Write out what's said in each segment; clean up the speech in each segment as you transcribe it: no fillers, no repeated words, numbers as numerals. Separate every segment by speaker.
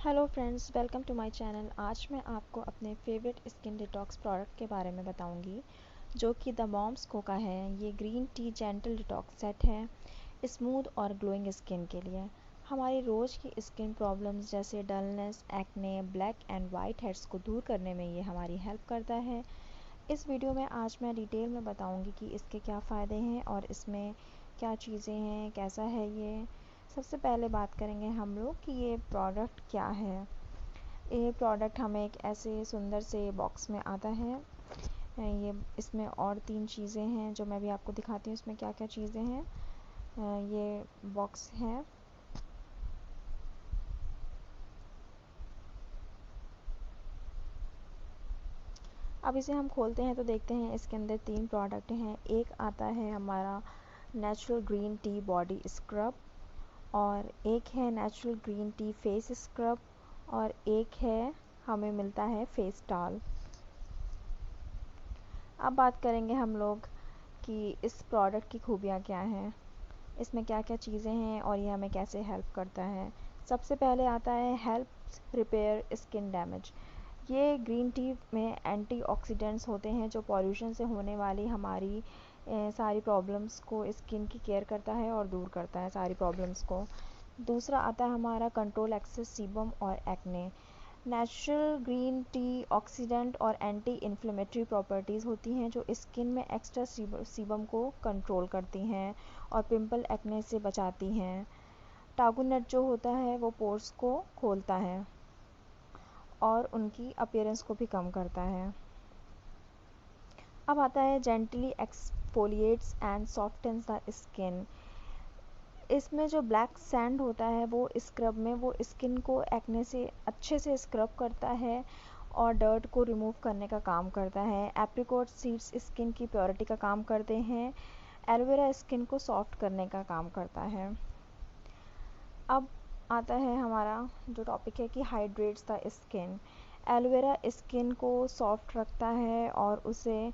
Speaker 1: Hello friends, welcome to my channel. आज मैं आपको अपने फेवरेट स्किन डिटॉक्स प्रोडक्ट के बारे में बताऊंगी, जो कि द मॉम्स को का है। ये green tea gentle detox set है स्मूथ और ग्लोइंग स्किन के लिए। हमारी रोज़ की स्किन प्रॉब्लम्स जैसे dullness, acne, black and white heads को दूर करने में ये हमारी हेल्प करता है। इस वीडियो में आज मैं डिटेल में बताऊंगी कि इसके क्या फ़ायदे हैं और इसमें क्या चीज़ें हैं, कैसा है ये। सबसे पहले बात करेंगे हम लोग कि ये प्रोडक्ट क्या है। ये प्रोडक्ट हमें एक ऐसे सुंदर से बॉक्स में आता है। ये इसमें और 3 चीज़ें हैं जो मैं भी आपको दिखाती हूँ इसमें क्या क्या चीज़ें हैं। ये बॉक्स है। अब इसे हम खोलते हैं तो देखते हैं इसके अंदर 3 प्रोडक्ट हैं। एक आता है हमारा natural green tea body scrub, और एक है natural green tea face scrub, और एक है हमें मिलता है फेस टॉल। अब बात करेंगे हम लोग कि इस प्रोडक्ट की खूबियाँ क्या हैं, इसमें क्या क्या चीज़ें हैं और ये हमें कैसे हेल्प करता है। सबसे पहले आता है हेल्प रिपेयर स्किन डैमेज। ये ग्रीन टी में एंटीऑक्सीडेंट्स होते हैं जो पॉल्यूशन से होने वाली हमारी सारी प्रॉब्लम्स को स्किन की केयर करता है और दूर करता है सारी प्रॉब्लम्स को। दूसरा आता है हमारा कंट्रोल एक्सेस सीबम और acne. Natural green tea oxidant और एंटी इन्फ्लेमेटरी प्रॉपर्टीज़ होती हैं जो स्किन में एक्स्ट्रा सीबम को कंट्रोल करती हैं और पिंपल एक्ने से बचाती हैं। टागुनट जो होता है वो पोर्स को खोलता है और उनकी अपीयरेंस को भी कम करता है। अब आता है gently exfoliates and softens the skin. इसमें जो ब्लैक सैंड होता है वो स्क्रब में वो स्किन को एक्ने से अच्छे से स्क्रब करता है और डर्ट को रिमूव करने का काम करता है। एप्रिकॉट सीड्स स्किन की प्योरिटी का काम करते हैं। एलोवेरा स्किन को सॉफ्ट करने का काम करता है। अब आता है हमारा जो टॉपिक है कि hydrates the skin. Aloe vera skin को सॉफ्ट रखता है और उसे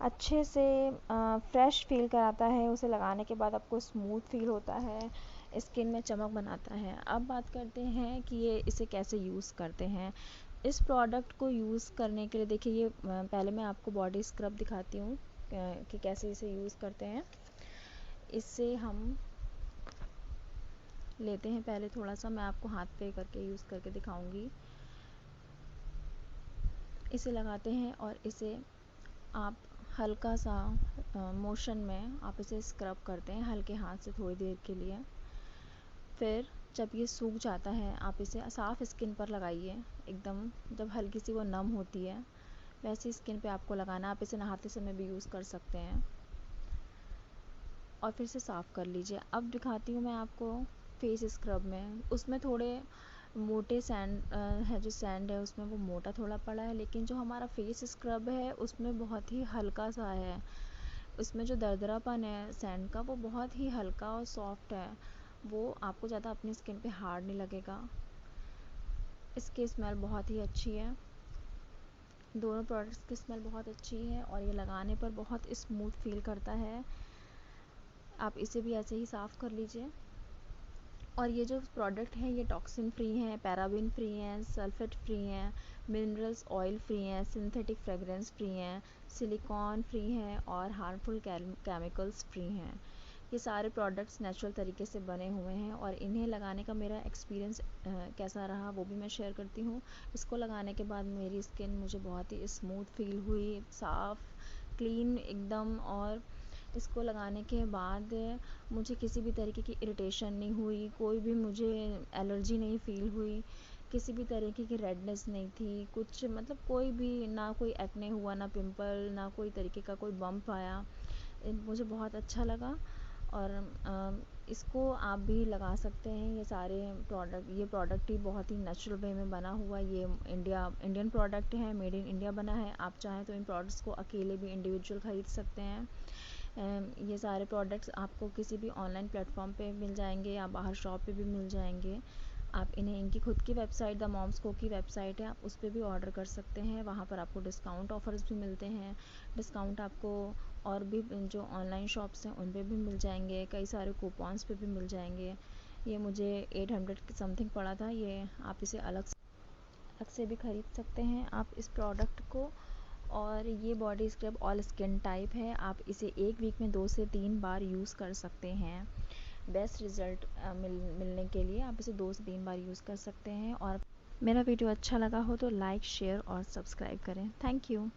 Speaker 1: अच्छे से फ्रेश फील कराता है। उसे लगाने के बाद आपको स्मूथ फील होता है, स्किन में चमक बनाता है। अब बात करते हैं कि ये इसे कैसे यूज़ करते हैं। इस प्रोडक्ट को यूज़ करने के लिए देखिए, ये पहले मैं आपको बॉडी स्क्रब दिखाती हूँ कि कैसे इसे यूज़ करते हैं। इससे हम लेते हैं, पहले थोड़ा सा मैं आपको हाथ पे करके यूज़ करके दिखाऊंगी। इसे लगाते हैं और इसे आप हल्का सा मोशन में आप इसे स्क्रब करते हैं हल्के हाथ से थोड़ी देर के लिए। फिर जब ये सूख जाता है आप इसे साफ़ स्किन पर लगाइए। एकदम जब हल्की सी वो नम होती है वैसी स्किन पे आपको लगाना। आप इसे नहाते समय भी यूज़ कर सकते हैं और फिर से साफ़ कर लीजिए। अब दिखाती हूँ मैं आपको फेस स्क्रब में। उसमें थोड़े मोटे सैंड है, जो सैंड है उसमें वो मोटा थोड़ा पड़ा है, लेकिन जो हमारा फेस स्क्रब है उसमें बहुत ही हल्का सा है। उसमें जो दरदरापन है सैंड का वो बहुत ही हल्का और सॉफ्ट है। वो आपको ज़्यादा अपनी स्किन पे हार्ड नहीं लगेगा। इसकी स्मेल बहुत ही अच्छी है। दोनों प्रोडक्ट्स की स्मेल बहुत अच्छी है और ये लगाने पर बहुत स्मूथ फील करता है। आप इसे भी ऐसे ही साफ़ कर लीजिए। और ये जो प्रोडक्ट है ये टॉक्सिन फ्री हैं, पैराबिन फ्री हैं, सल्फेट फ्री हैं, मिनरल्स ऑयल फ्री हैं, सिंथेटिक फ्रेगरेंस फ्री हैं, सिलिकॉन फ्री हैं और हार्मफुल केमिकल्स फ्री हैं। ये सारे प्रोडक्ट्स नेचुरल तरीके से बने हुए हैं और इन्हें लगाने का मेरा एक्सपीरियंस कैसा रहा वो भी मैं शेयर करती हूँ। इसको लगाने के बाद मेरी स्किन मुझे बहुत ही स्मूथ फील हुई, साफ़ क्लीन एकदम। और इसको लगाने के बाद मुझे किसी भी तरीके की इरिटेशन नहीं हुई, कोई भी मुझे एलर्जी नहीं फ़ील हुई, किसी भी तरीके की रेडनेस नहीं थी, कुछ मतलब कोई भी ना कोई एक्ने हुआ, ना पिंपल, ना कोई तरीके का कोई बम्प आया। मुझे बहुत अच्छा लगा और इसको आप भी लगा सकते हैं। ये सारे प्रोडक्ट, ये प्रोडक्ट ही बहुत ही नेचुरल वे में बना हुआ, ये इंडियन प्रोडक्ट है, मेड इन इंडिया बना है। आप चाहें तो इन प्रोडक्ट्स को अकेले भी इंडिविजुअल ख़रीद सकते हैं। ये सारे प्रोडक्ट्स आपको किसी भी ऑनलाइन प्लेटफॉर्म पे मिल जाएंगे या बाहर शॉप पे भी मिल जाएंगे। आप इन्हें इनकी खुद की वेबसाइट, द मॉम्स को की वेबसाइट है, आप उस पर भी ऑर्डर कर सकते हैं। वहाँ पर आपको डिस्काउंट ऑफर्स भी मिलते हैं। डिस्काउंट आपको और भी जो ऑनलाइन शॉप्स हैं उन पे भी मिल जाएंगे, कई सारे कूपन्स पे भी मिल जाएंगे। ये मुझे 800 के समथिंग पड़ा था। ये आप इसे अलग से भी ख़रीद सकते हैं आप इस प्रोडक्ट को। और ये body scrub all skin type है, आप इसे एक वीक में 2 से 3 बार यूज़ कर सकते हैं। बेस्ट रिज़ल्ट मिलने के लिए आप इसे 2 से 3 बार यूज़ कर सकते हैं। और मेरा वीडियो अच्छा लगा हो तो लाइक, शेयर और सब्सक्राइब करें। Thank you.